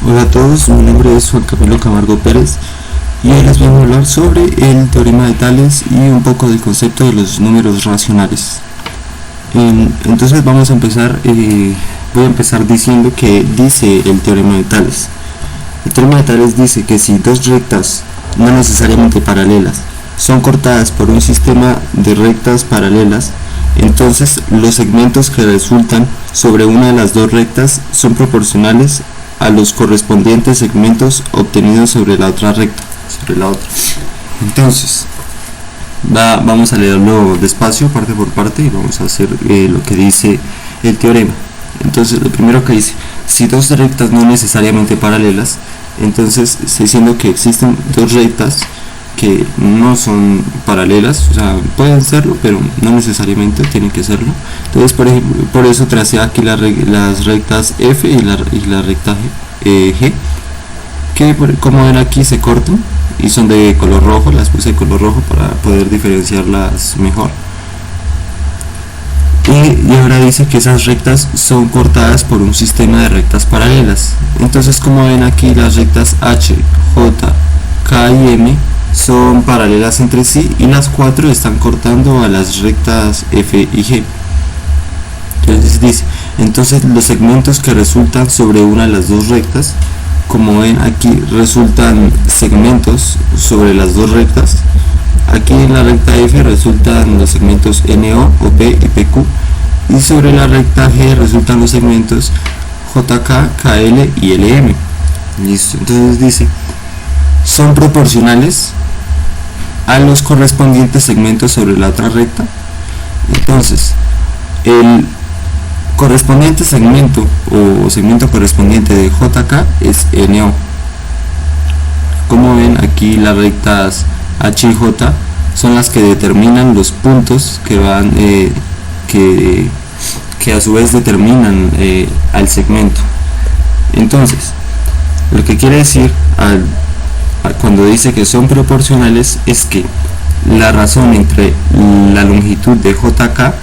Hola a todos, mi nombre es Juan Camilo Camargo Pérez y hoy les vengo a hablar sobre el teorema de Tales y un poco del concepto de los números racionales. Entonces vamos a empezar, voy a empezar diciendo que dice el teorema de Tales. El teorema de Tales dice que si dos rectas no necesariamente paralelas son cortadas por un sistema de rectas paralelas, entonces los segmentos que resultan sobre una de las dos rectas son proporcionales a los correspondientes segmentos obtenidos sobre la otra recta, Entonces, vamos a leerlo despacio, parte por parte, y vamos a hacer lo que dice el teorema. Entonces, lo primero que dice, si dos rectas no necesariamente paralelas, entonces está diciendo que existen dos rectas que no son paralelas, o sea, pueden serlo, pero no necesariamente tienen que serlo. Entonces, por ejemplo, por eso tracé aquí las rectas F y la recta G, que como ven aquí se cortan y son de color rojo, las puse de color rojo para poder diferenciarlas mejor. Y ahora dice que esas rectas son cortadas por un sistema de rectas paralelas. Entonces, como ven aquí, las rectas H, J, K y M son paralelas entre sí y las cuatro están cortando a las rectas F y G. Entonces dice, los segmentos que resultan sobre una de las dos rectas, como ven aquí resultan segmentos sobre las dos rectas. Aquí en la recta F resultan los segmentos NO, OP y PQ, y sobre la recta G resultan los segmentos JK, KL y LM. Listo. Entonces dice, son proporcionales a los correspondientes segmentos sobre la otra recta. Entonces, el correspondiente segmento o segmento correspondiente de JK es NO. Como ven aquí, las rectas H y J son las que determinan los puntos que van que a su vez determinan al segmento. Entonces, lo que quiere decir cuando dice que son proporcionales es que la razón entre la longitud de JK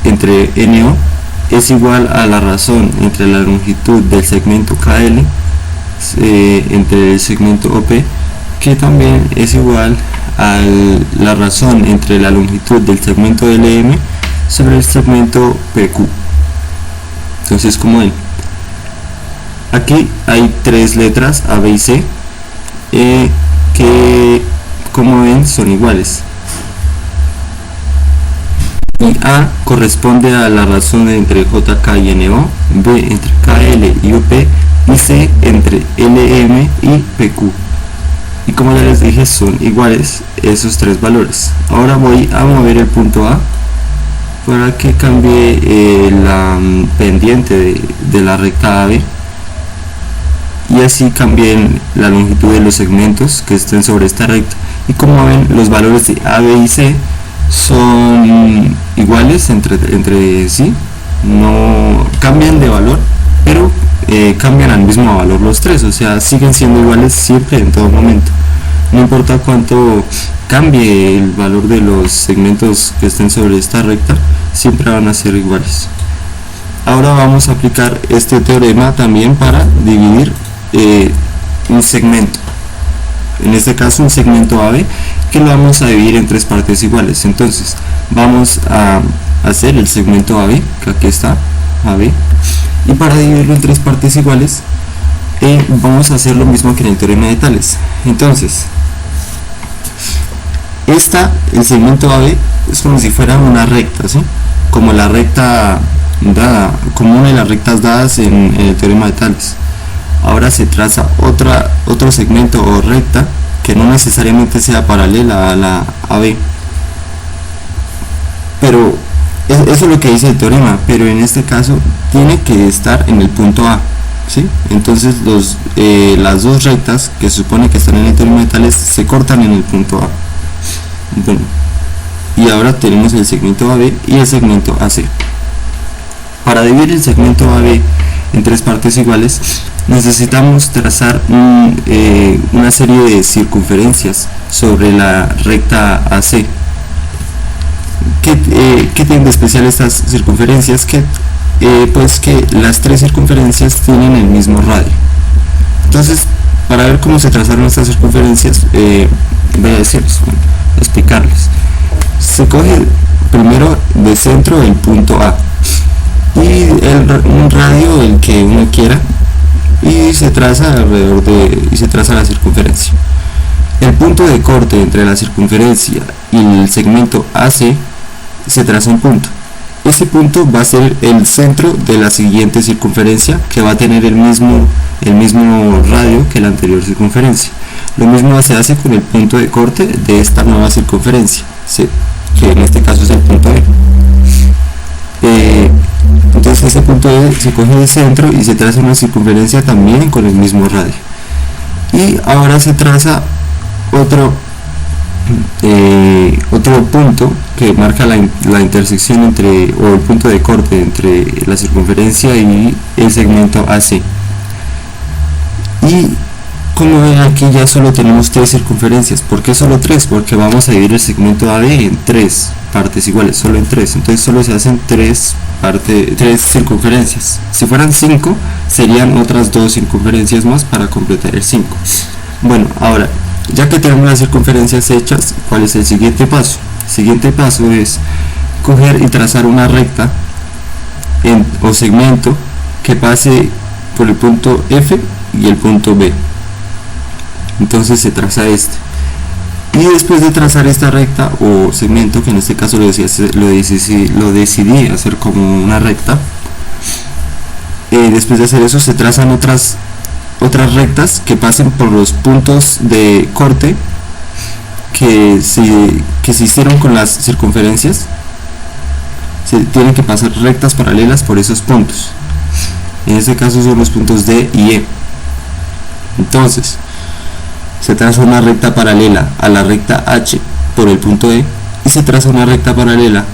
entre NO es igual a la razón entre la longitud del segmento KL entre el segmento OP, que también es igual a la razón entre la longitud del segmento LM sobre el segmento PQ. Entonces, como ven, aquí hay tres letras A, B y C que, como ven, son iguales, y A corresponde a la razón entre JK y NO, B entre KL y OP y C entre LM y PQ, y como ya les dije, son iguales esos tres valores. Ahora voy a mover el punto A para que cambie la pendiente de la recta AB, y así cambien la longitud de los segmentos que estén sobre esta recta. Y como ven, los valores de A, B y C son iguales entre sí, no cambian de valor, pero cambian al mismo valor los tres, o sea, siguen siendo iguales siempre, en todo momento. No importa cuánto cambie el valor de los segmentos que estén sobre esta recta, siempre van a ser iguales. Ahora vamos a aplicar este teorema también para dividir un segmento, en este caso un segmento AB, que lo vamos a dividir en tres partes iguales. Entonces vamos a hacer el segmento AB, que aquí está, AB, y para dividirlo en tres partes iguales vamos a hacer lo mismo que en el teorema de Tales. Entonces, el segmento AB es como si fuera una recta, ¿sí? Como la recta dada, como una de las rectas dadas en el teorema de Tales. Ahora se traza otro segmento o recta que no necesariamente sea paralela a la AB, pero eso es lo que dice el teorema, pero en este caso tiene que estar en el punto A, ¿sí? Entonces las dos rectas que se supone que están en el teorema de Tales se cortan en el punto A. Bueno, y ahora tenemos el segmento AB y el segmento AC. Para dividir el segmento AB en tres partes iguales, necesitamos trazar una serie de circunferencias sobre la recta AC. ¿Qué tienen de especial estas circunferencias? Pues que las tres circunferencias tienen el mismo radio. Entonces, para ver cómo se trazaron estas circunferencias, voy a decirles, bueno, explicarles. Se coge primero de centro el punto A y un radio, el que uno quiera, y se traza alrededor se traza la circunferencia. El punto de corte entre la circunferencia y el segmento AC se traza un punto. Ese punto va a ser el centro de la siguiente circunferencia, que va a tener el mismo radio que la anterior circunferencia. Lo mismo se hace con el punto de corte de esta nueva circunferencia, que en este caso es el punto E. Entonces ese punto E se coge de centro y se traza una circunferencia también con el mismo radio. Y ahora se traza otro punto que marca la intersección o el punto de corte entre la circunferencia y el segmento AC. Y como ven, aquí ya solo tenemos 3 circunferencias. ¿Por qué solo 3? Porque vamos a dividir el segmento AB en 3 partes iguales, solo en 3. Entonces solo se hacen 3 circunferencias. Si fueran 5, serían otras 2 circunferencias más para completar el 5. Bueno, ahora, ya que tenemos las circunferencias hechas, ¿cuál es el siguiente paso? El siguiente paso es coger y trazar una recta o segmento que pase por el punto F y el punto B. Entonces se traza este. Y después de trazar esta recta o segmento, que en este caso lo decidí hacer como una recta, después de hacer eso se trazan otras rectas que pasen por los puntos de corte que se hicieron con las circunferencias. Se tienen que pasar rectas paralelas por esos puntos. En este caso son los puntos D y E. Entonces se traza una recta paralela a la recta H por el punto E y se traza una recta paralela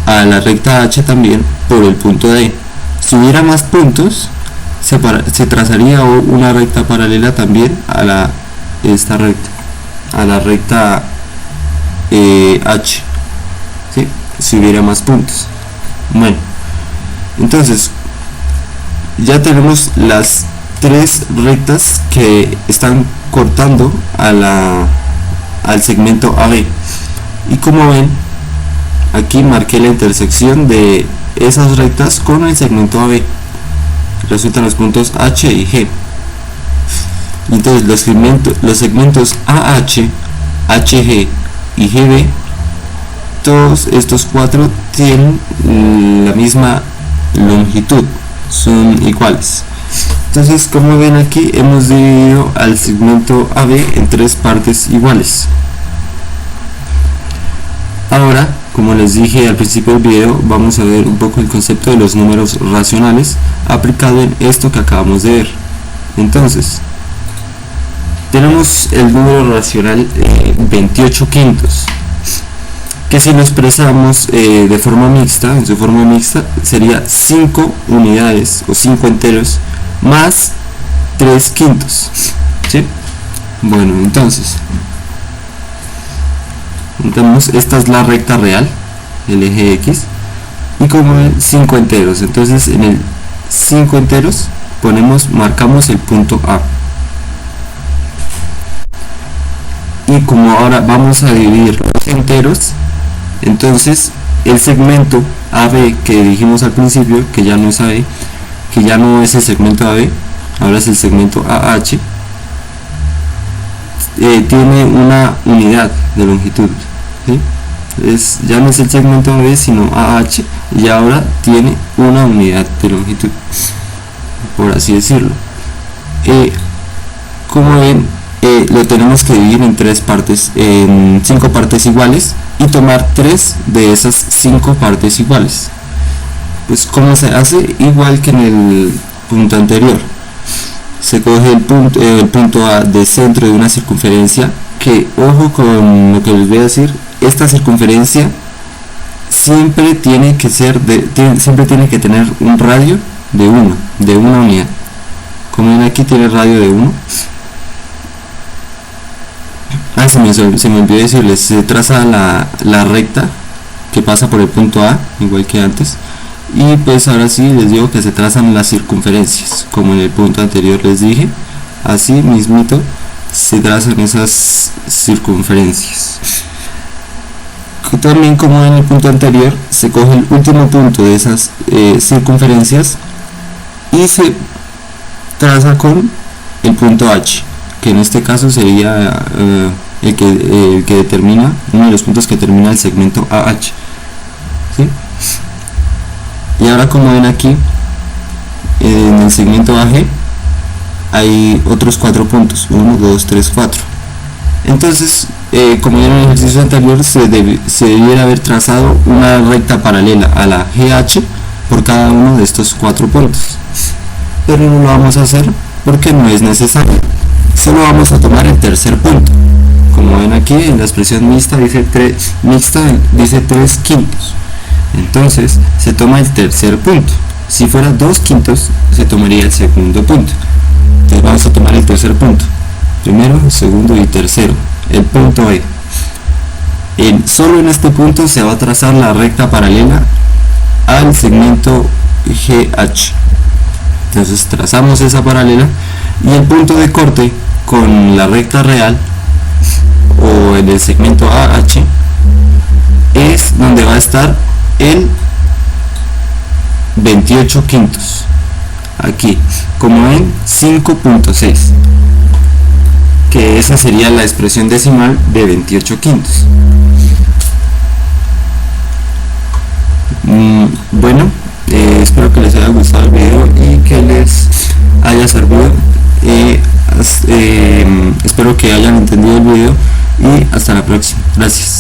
a la recta H también por el punto D. Si hubiera más puntos, se trazaría una recta paralela también a la recta H, ¿sí? Si hubiera más puntos. Bueno, entonces ya tenemos las 3 rectas que están cortando al segmento AB, y como ven, aquí marqué la intersección de esas rectas con el segmento AB. Resultan los puntos H y G. Entonces los segmentos AH, HG y GB, todos estos 4 tienen la misma longitud, son iguales. Entonces, como ven aquí, hemos dividido al segmento AB en 3 partes iguales. Ahora, como les dije al principio del video, vamos a ver un poco el concepto de los números racionales aplicado en esto que acabamos de ver. Entonces, tenemos el número racional 28 quintos, que si lo expresamos de forma mixta, en su forma mixta, sería 5 unidades o 5 enteros más 3 quintos, ¿sí? Bueno, entonces esta es la recta real, el eje X, y como ven, 5 enteros. Entonces en el 5 enteros marcamos el punto A. Y como ahora vamos a dividir los enteros, entonces el segmento AB que dijimos al principio, que ya no es AB, que ya no es el segmento AB, ahora es el segmento AH, tiene una unidad de longitud, ¿sí? Ya no es el segmento AB sino AH, y ahora tiene una unidad de longitud, por así decirlo. Como ven, lo tenemos que dividir en 3 partes, en 5 partes iguales, y tomar 3 de esas 5 partes iguales. Pues como se hace, igual que en el punto anterior, se coge el punto A de centro de una circunferencia, que ojo con lo que les voy a decir, esta circunferencia siempre tiene que tener un radio de 1, de una unidad. Como ven, aquí tiene radio de 1. Se me olvidó decirles, se traza la recta que pasa por el punto A, igual que antes, y pues ahora sí les digo que se trazan las circunferencias, como en el punto anterior les dije, así mismito se trazan esas circunferencias. También, como en el punto anterior, se coge el último punto de esas circunferencias y se traza con el punto H, que en este caso sería el que determina, uno de los puntos que determina el segmento AH, ¿sí? Y ahora, como ven aquí, en el segmento AG hay otros 4 puntos, 1, 2, 3, 4. Entonces, como en el ejercicio anterior, se debiera haber trazado una recta paralela a la GH por cada uno de estos 4 puntos, pero no lo vamos a hacer porque no es necesario. Solo vamos a tomar el tercer punto. Como ven aquí, en la expresión mixta dice 3 quintos. Entonces se toma el tercer punto. Si fuera 2 quintos, se tomaría el segundo punto. Entonces vamos a tomar el tercer punto, primero, segundo y tercero, el punto E. Solo en este punto se va a trazar la recta paralela al segmento GH. Entonces trazamos esa paralela y el punto de corte con la recta real o en el segmento AH es donde va a estar el 28 quintos. Aquí, como ven, 5.6, que esa sería la expresión decimal de 28 quintos. Bueno, espero que les haya gustado el video y que les haya servido. Espero que hayan entendido el video y hasta la próxima. Gracias.